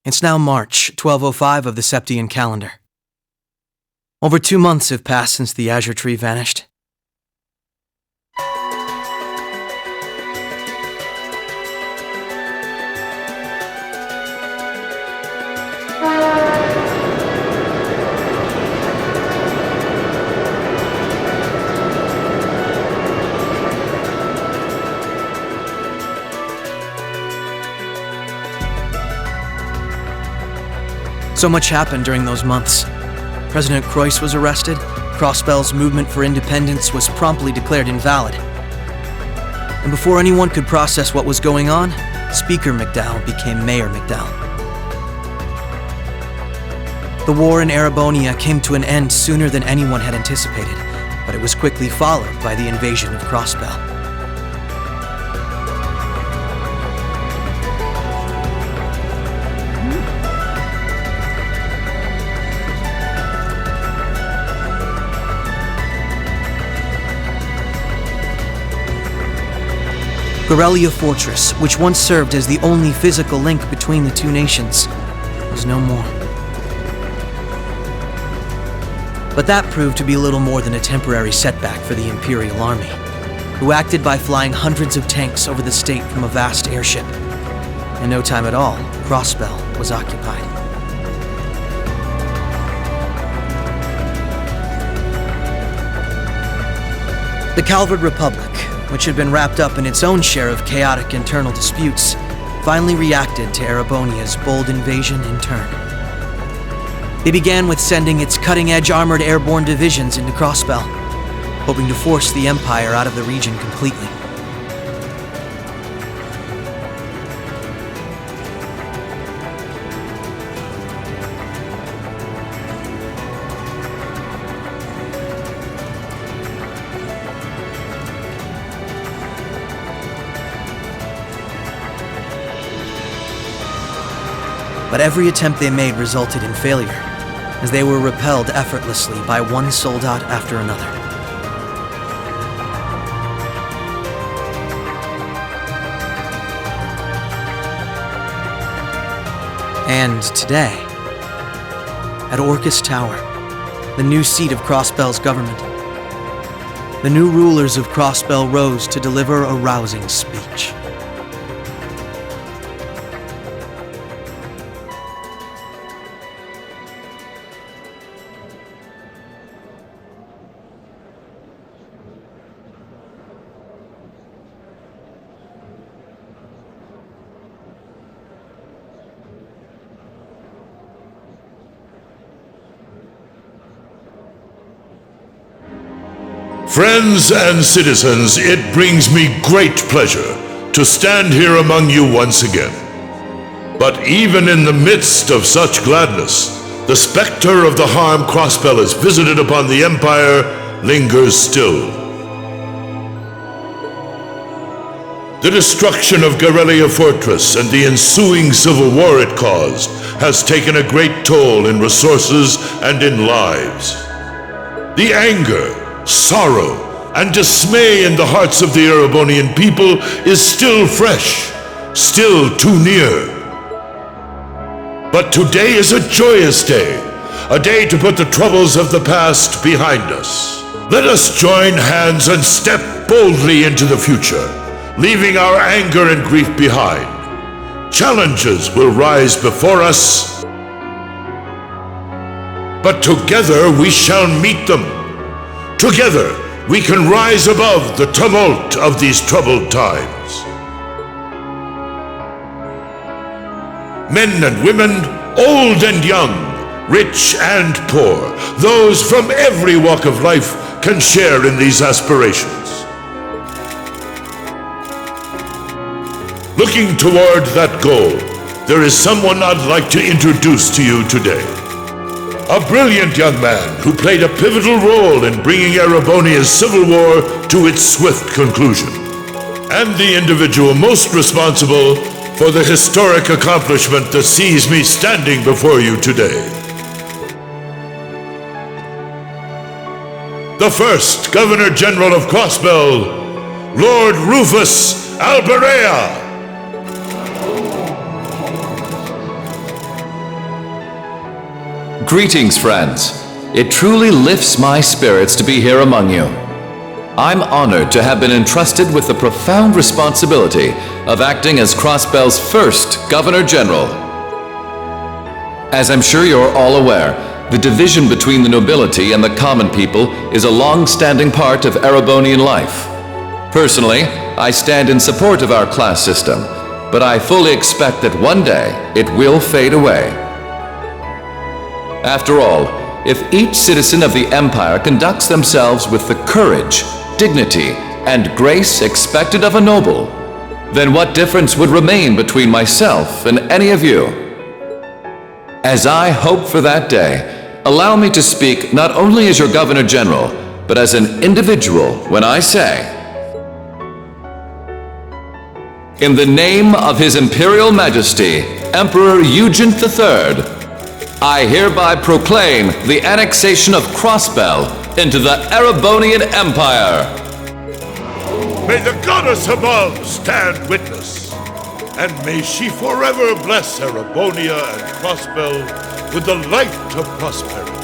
It's now March 1205 of the Septian calendar. Over 2 months have passed since the Azure Tree vanished. So much happened during those months. President Croyce was arrested, Crossbell's movement for independence was promptly declared invalid. And before anyone could process what was going on, Speaker McDowell became Mayor McDowell. The war in Erebonia came to an end sooner than anyone had anticipated, but it was quickly followed by the invasion of Crossbell. Garrelia Fortress, which once served as the only physical link between the two nations, was no more. But that proved to be little more than a temporary setback for the Imperial Army, who acted by flying hundreds of tanks over the state from a vast airship. In no time at all, Crossbell was occupied. The Calvard Republic, which had been wrapped up in its own share of chaotic internal disputes, finally reacted to Erebonia's bold invasion in turn. They began with sending its cutting-edge armored airborne divisions into Crossbell, hoping to force the Empire out of the region completely. But every attempt they made resulted in failure, as they were repelled effortlessly by one soldat after another. And today, at Orcus Tower, the new seat of Crossbell's government, the new rulers of Crossbell rose to deliver a rousing speech. Friends and citizens, it brings me great pleasure to stand here among you once again. But even in the midst of such gladness, the specter of the harm Crossbell has visited upon the Empire lingers still. The destruction of Garrelia Fortress and the ensuing civil war it caused has taken a great toll in resources and in lives. The anger, sorrow, and dismay in the hearts of the Erebonian people is still fresh, still too near. But today is a joyous day, a day to put the troubles of the past behind us. Let us join hands and step boldly into the future, leaving our anger and grief behind. Challenges will rise before us, but together we shall meet them. Together, we can rise above the tumult of these troubled times. Men and women, old and young, rich and poor, those from every walk of life can share in these aspirations. Looking toward that goal, there is someone I'd like to introduce to you today. A brilliant young man who played a pivotal role in bringing Erebonia's civil war to its swift conclusion, and the individual most responsible for the historic accomplishment that sees me standing before you today. The first Governor General of Crossbell, Lord Rufus Alberea. Greetings, friends. It truly lifts my spirits to be here among you. I'm honored to have been entrusted with the profound responsibility of acting as Crossbell's first Governor General. As I'm sure you're all aware, the division between the nobility and the common people is a long-standing part of Erebonian life. Personally, I stand in support of our class system, but I fully expect that one day it will fade away. After all, if each citizen of the Empire conducts themselves with the courage, dignity, and grace expected of a noble, then what difference would remain between myself and any of you? As I hope for that day, allow me to speak not only as your Governor General, but as an individual when I say, in the name of His Imperial Majesty, Emperor Eugent III, I hereby proclaim the annexation of Crossbell into the Erebonian Empire. May the goddess above stand witness, and may she forever bless Erebonia and Crossbell with the light of prosperity.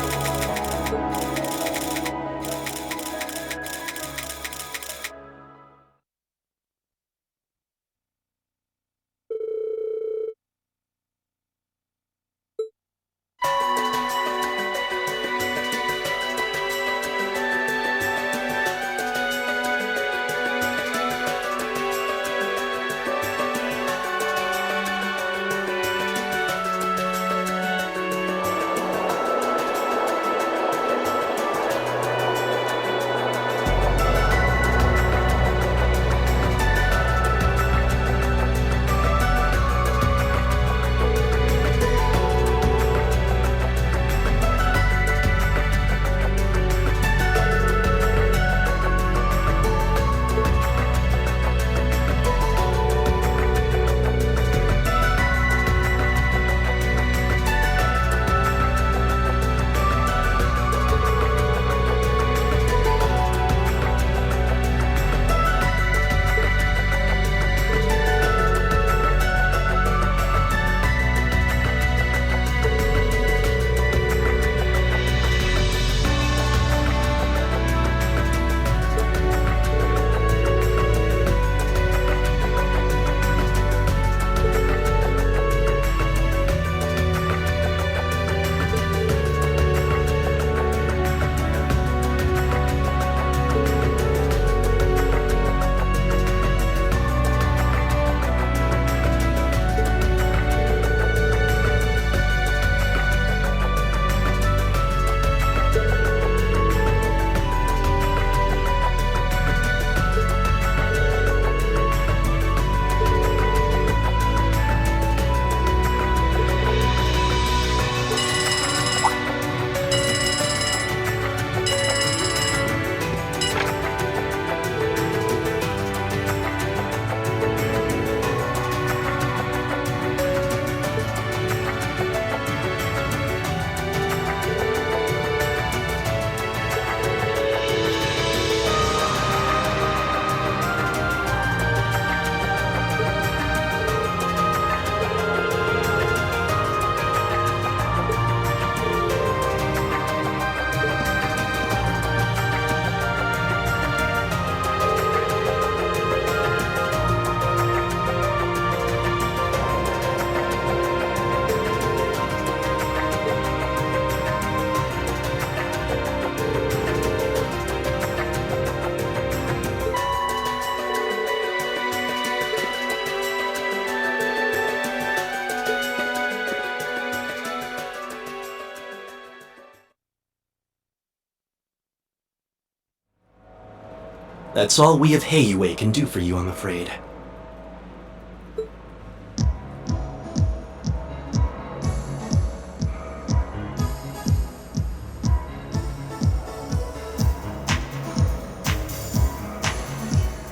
That's all we of Heiyue can do for you, I'm afraid.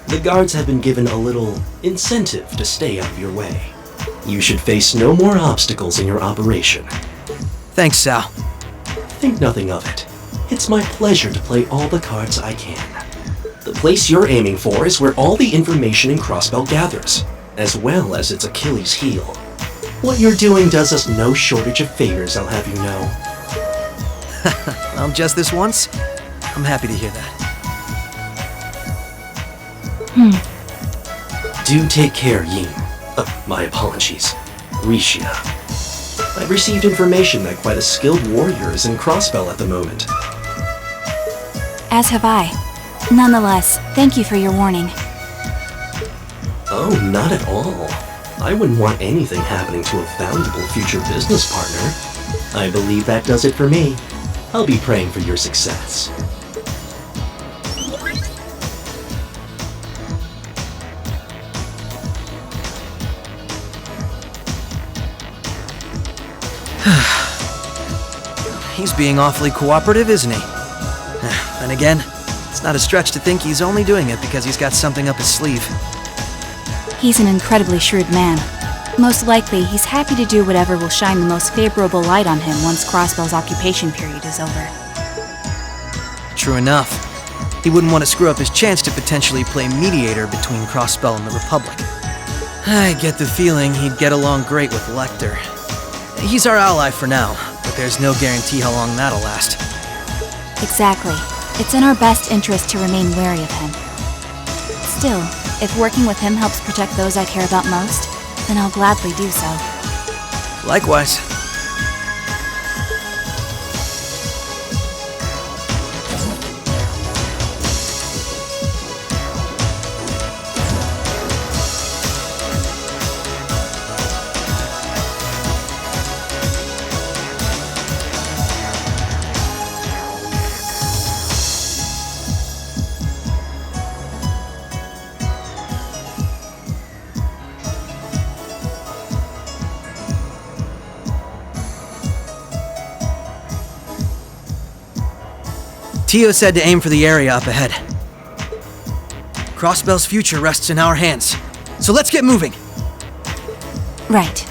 The guards have been given a little incentive to stay out of your way. You should face no more obstacles in your operation. Thanks, Sal. Think nothing of it. It's my pleasure to play all the cards I can. The place you're aiming for is where all the information in Crossbell gathers, as well as its Achilles heel. What you're doing does us no shortage of favors, I'll have you know. Well, just this once? I'm happy to hear that. Do take care, Yin. My apologies. Rixia. I've received information that quite a skilled warrior is in Crossbell at the moment. As have I. Nonetheless, thank you for your warning. Oh, not at all. I wouldn't want anything happening to a valuable future business partner. I believe that does it for me. I'll be praying for your success. He's being awfully cooperative, isn't he? Then again, it's not a stretch to think he's only doing it because he's got something up his sleeve. He's an incredibly shrewd man. Most likely, he's happy to do whatever will shine the most favorable light on him once Crossbell's occupation period is over. True enough. He wouldn't want to screw up his chance to potentially play mediator between Crossbell and the Republic. I get the feeling he'd get along great with Lecter. He's our ally for now, but there's no guarantee how long that'll last. Exactly. It's in our best interest to remain wary of him. Still, if working with him helps protect those I care about most, then I'll gladly do so. Likewise. Tio said to aim for the area up ahead. Crossbell's future rests in our hands, so let's get moving. Right.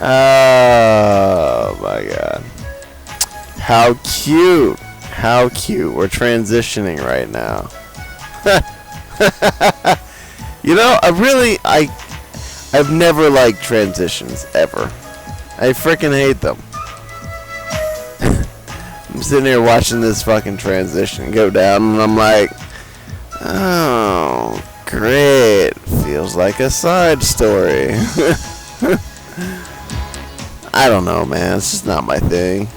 Oh my god. How cute. How cute. We're transitioning right now. You know, I've never liked transitions, ever. I freaking hate them. I'm sitting here watching this fucking transition go down, and I'm like, oh, great. Feels like a side story. I don't know, man. It's just not my thing.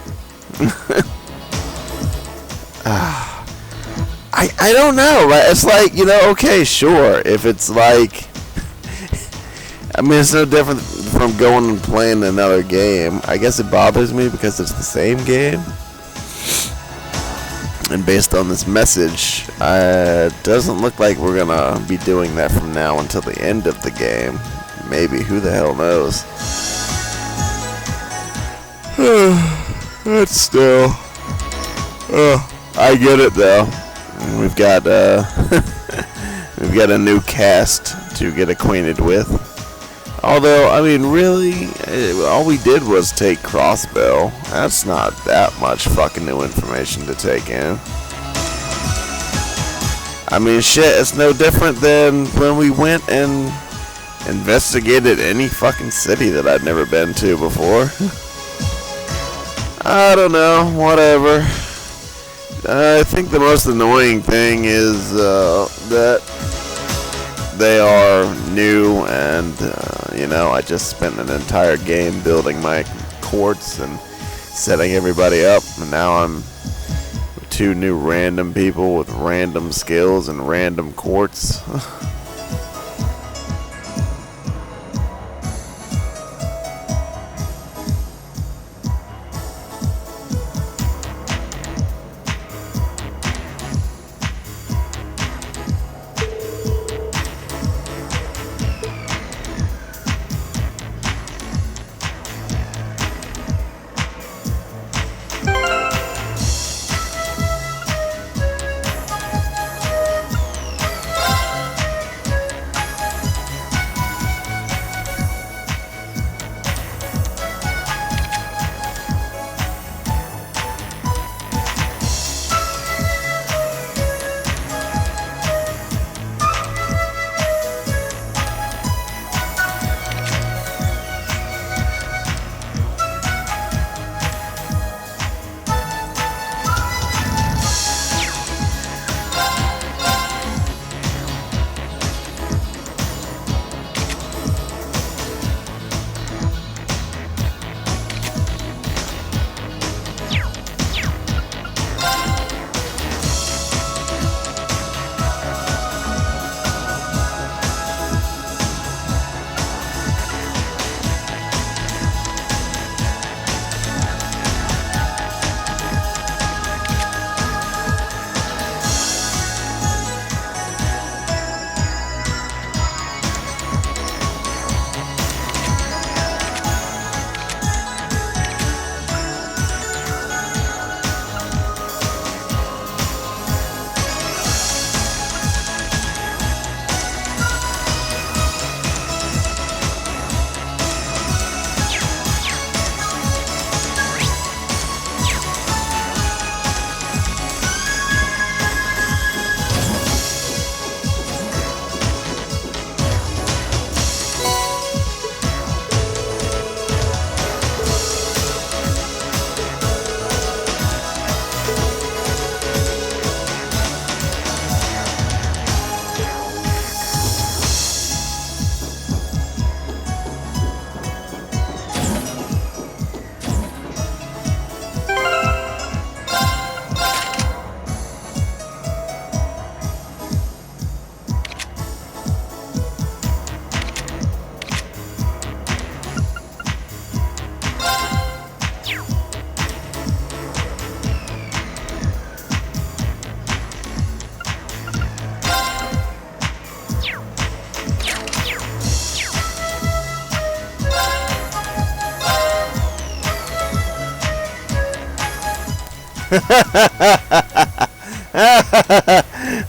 I don't know. It's like, you know, okay, sure. If it's like, I mean, it's no different from going and playing another game. I guess it bothers me because it's the same game. And based on this message, it doesn't look like we're gonna be doing that from now until the end of the game. Maybe, who the hell knows? But still, I get it though. We've got we've got a new cast to get acquainted with. Although, I mean, really, all we did was take Crossbell. That's not that much fucking new information to take in. I mean, shit, it's no different than when we went and investigated any fucking city that I'd never been to before. I don't know, whatever. I think the most annoying thing is that they are new, and you know, I just spent an entire game building my courts and setting everybody up, and now I'm with two new random people with random skills and random courts.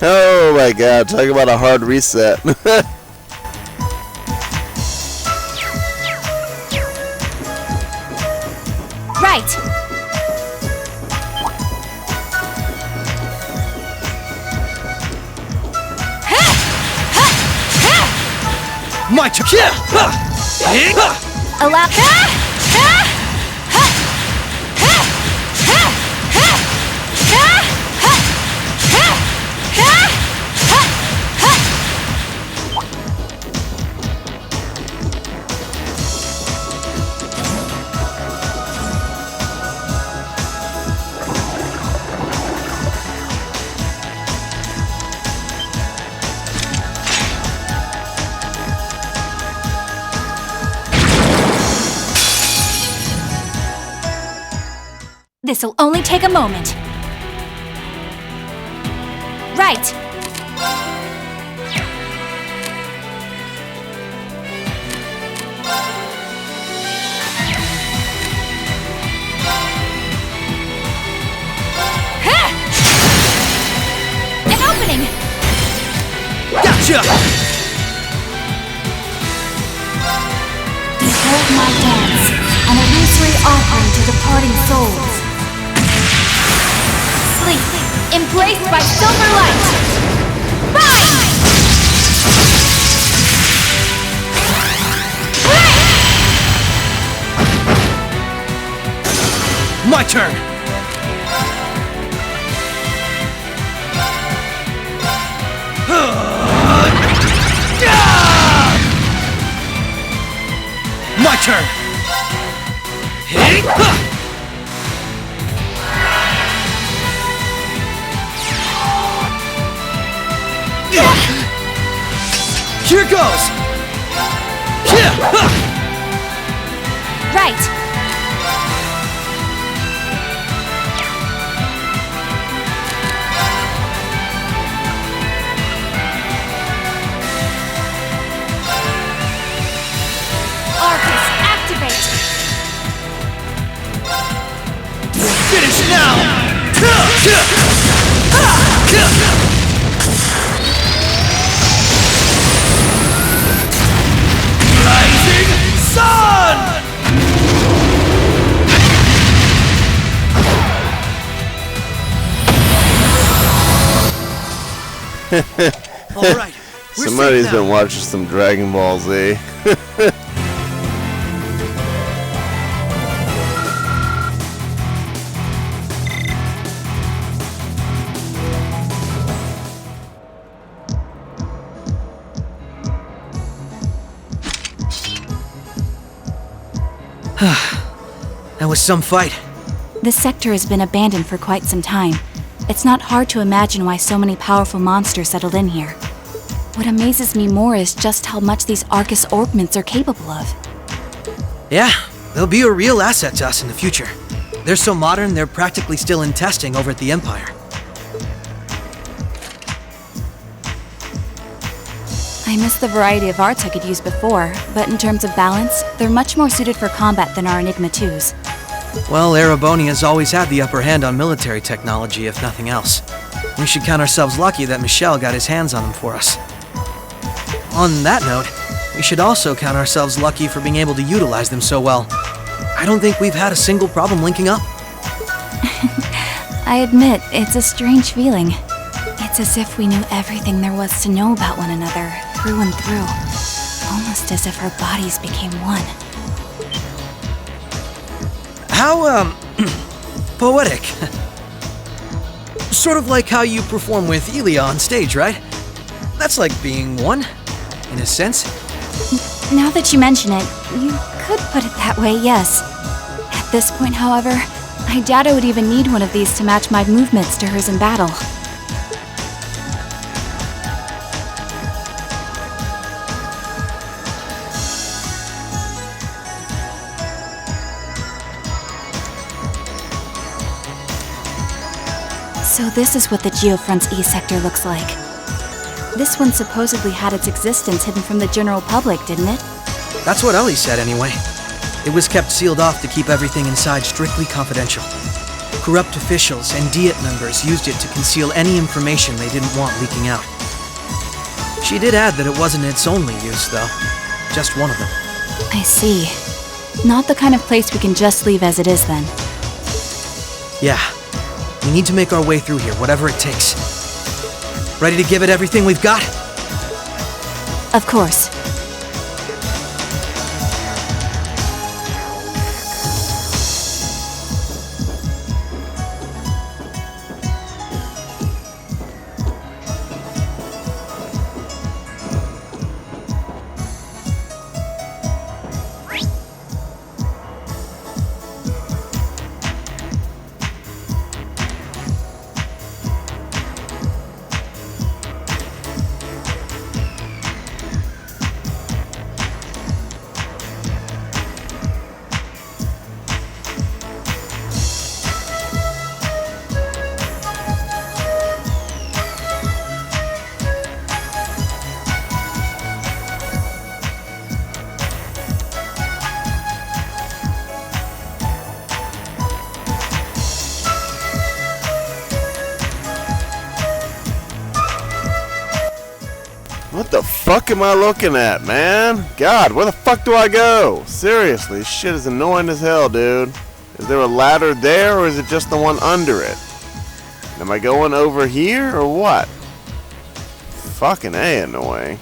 Oh my god, talk about a hard reset. Right! My turn! Allow. This'll only take a moment. Right! An opening! Gotcha! Behold my dance, an illusory offering to departing souls. Sleep, embraced by silver light. Rise! My turn! My turn! Here goes! Right! Arcus, activate! Finish now! Rising Sun! All right. Somebody's been watching some Dragon Ball Z. That was some fight. This sector has been abandoned for quite some time. It's not hard to imagine why so many powerful monsters settled in here. What amazes me more is just how much these Arcus orbments are capable of. Yeah, they'll be a real asset to us in the future. They're so modern, they're practically still in testing over at the Empire. I miss the variety of arts I could use before, but in terms of balance, they're much more suited for combat than our Enigma 2s. Well, Erebonia's always had the upper hand on military technology, if nothing else. We should count ourselves lucky that Michel got his hands on them for us. On that note, we should also count ourselves lucky for being able to utilize them so well. I don't think we've had a single problem linking up. I admit, it's a strange feeling. It's as if we knew everything there was to know about one another, through and through. Almost as if our bodies became one. How, poetic. Sort of like how you perform with Elia on stage, right? That's like being one, in a sense. Now that you mention it, you could put it that way, yes. At this point, however, I doubt I would even need one of these to match my movements to hers in battle. So this is what the Geofront's E sector looks like. This one supposedly had its existence hidden from the general public, didn't it? That's what Ellie said, anyway. It was kept sealed off to keep everything inside strictly confidential. Corrupt officials and Diet members used it to conceal any information they didn't want leaking out. She did add that it wasn't its only use, though. Just one of them. I see. Not the kind of place we can just leave as it is, then. Yeah. We need to make our way through here, whatever it takes. Ready to give it everything we've got? Of course. What the fuck am I looking at, man? God, where the fuck do I go? Seriously, this shit is annoying as hell, dude. Is there a ladder there, or is it just the one under it? Am I going over here, or what? Fucking A, annoying.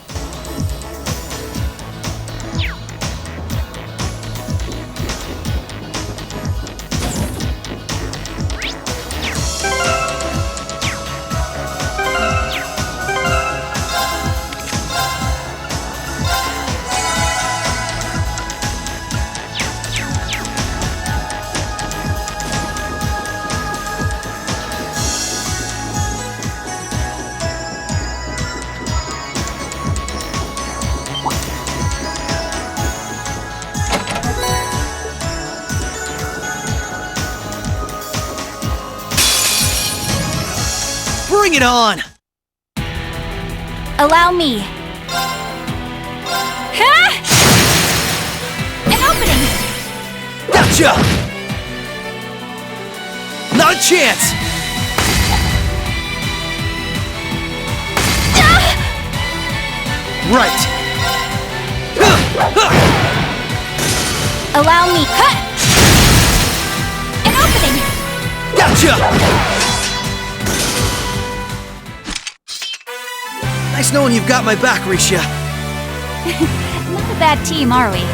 Bring it on! Allow me. Ha! An opening! Gotcha! Not a chance! Right! Allow me. Ha! An opening! Gotcha! Nice knowing you've got my back, Risha. Not a bad team, are we?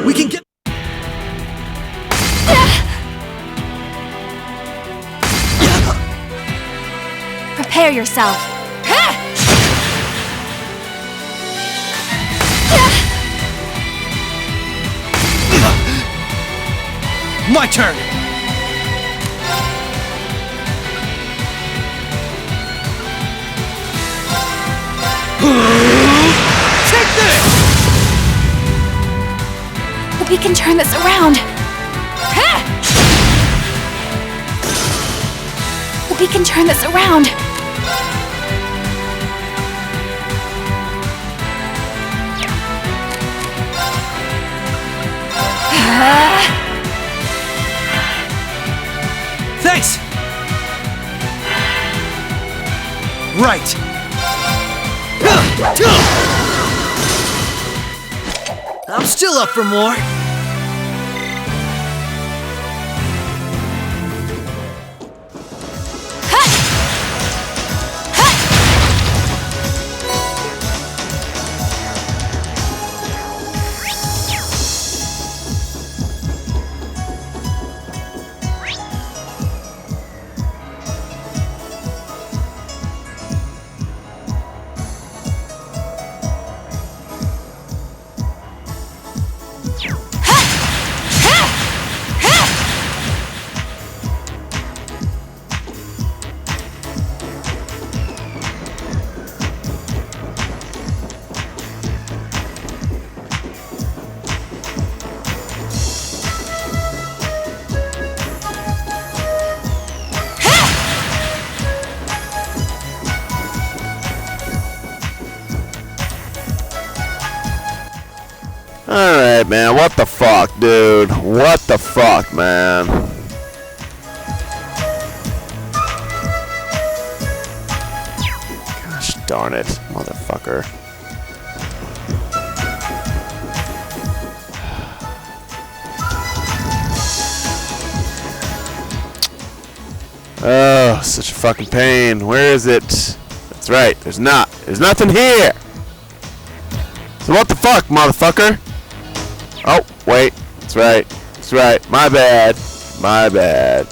We can get... Prepare yourself. My turn! Take this! We can turn this around. We can turn this around. Thanks! Right! I'm still up for more! Alright, man. What the fuck, dude? What the fuck, man? Gosh darn it, motherfucker. Oh, such a fucking pain. Where is it? That's right. There's nothing here. So what the fuck, motherfucker? Oh, wait. That's right. That's right. My bad. My bad.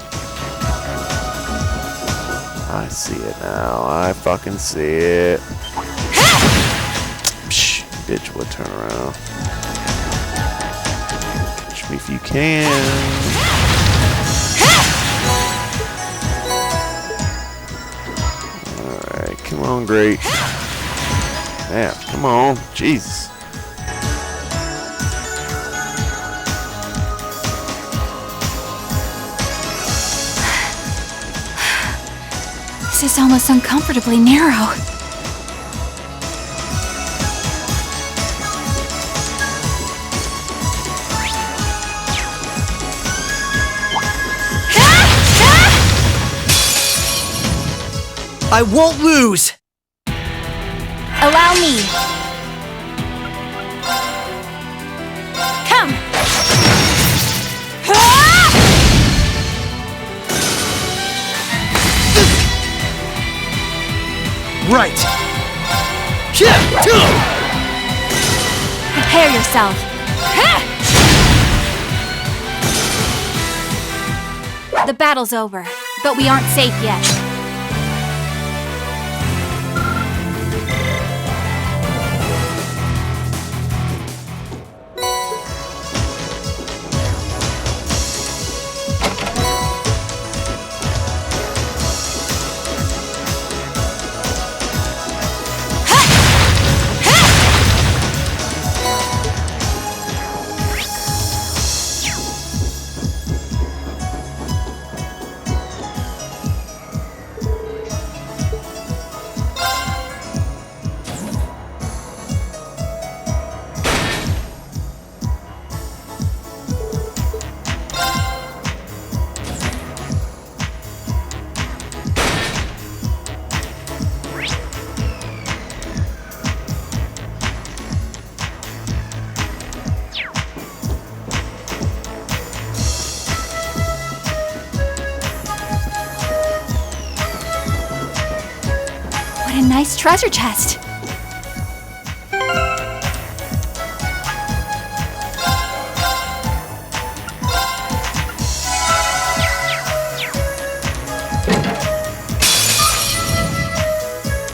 I see it now. I fucking see it. Psh, bitch, would turn around. Catch me if you can. Come on, great. Yeah, come on. Jesus. This is almost uncomfortably narrow. I won't lose! Allow me. Come! Right! Prepare yourself. The battle's over, but we aren't safe yet. What a nice treasure chest.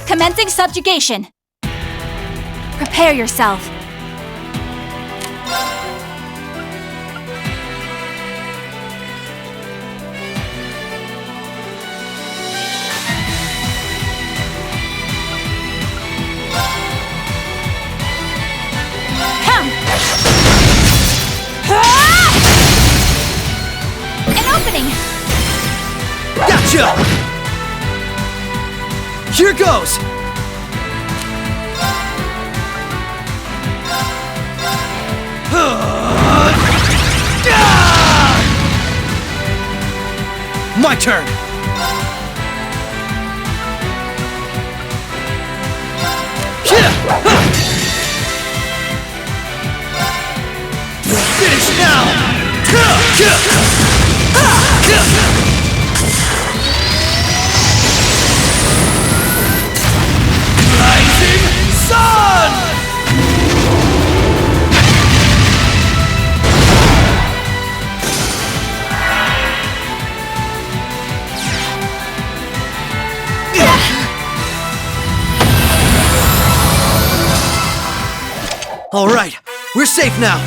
Commencing subjugation. Prepare yourself. Come! An opening! Gotcha! Here goes! My turn! Finish now! Rising Sun! All right, we're safe now.